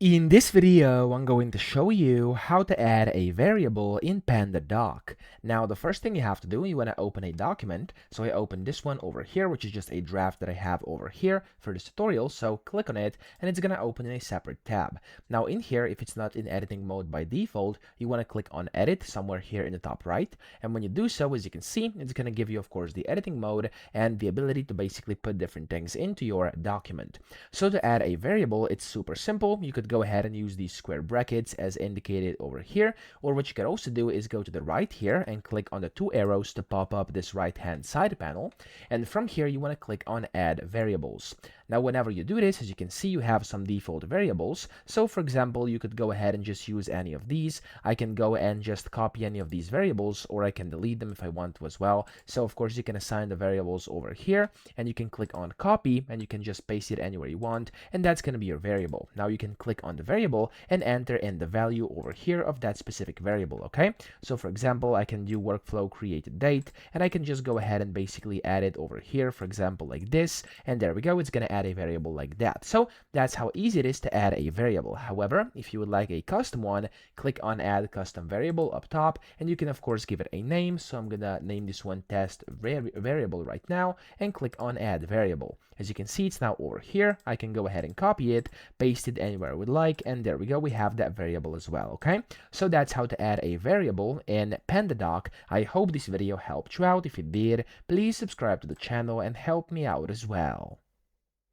In this video, I'm going to show you how to add a variable in PandaDoc. Now, the first thing you have to do, you want to open a document. So I open this one over here, which is just a draft that I have over here for this tutorial. So click on it, and it's going to open in a separate tab. Now, in here, if it's not in editing mode by default, you want to click on Edit somewhere here in the top right. And when you do so, as you can see, it's going to give you, of course, the editing mode and the ability to basically put different things into your document. So to add a variable, it's super simple. You could go ahead and use these square brackets as indicated over here, or what you can also do is go to the right here and click on the two arrows to pop up this right hand side panel, and from here you want to click on add variables. Now whenever you do this, as you can see, you have some default variables. So for example, you could go ahead and just use any of these. I can go and just copy any of these variables, or I can delete them if I want to as well. So of course you can assign the variables over here, and you can click on copy, and you can just paste it anywhere you want, and that's going to be your variable. Now you can click on the variable and enter in the value over here of that specific variable. Okay, so for example, I can do workflow created date, and I can just go ahead and basically add it over here, for example, like this, and there we go. It's going to add a variable like that. So that's how easy it is to add a variable. However, if you would like a custom one, click on add custom variable up top, and you can of course give it a name. So I'm gonna name this one test variable right now, and click on add variable. As you can see, it's now over here. I can go ahead and copy it, paste it anywhere I would like, and there we go. We have that variable as well. Okay, so that's how to add a variable in PandaDoc. I hope this video helped you out. If it did, please subscribe to the channel and help me out as well.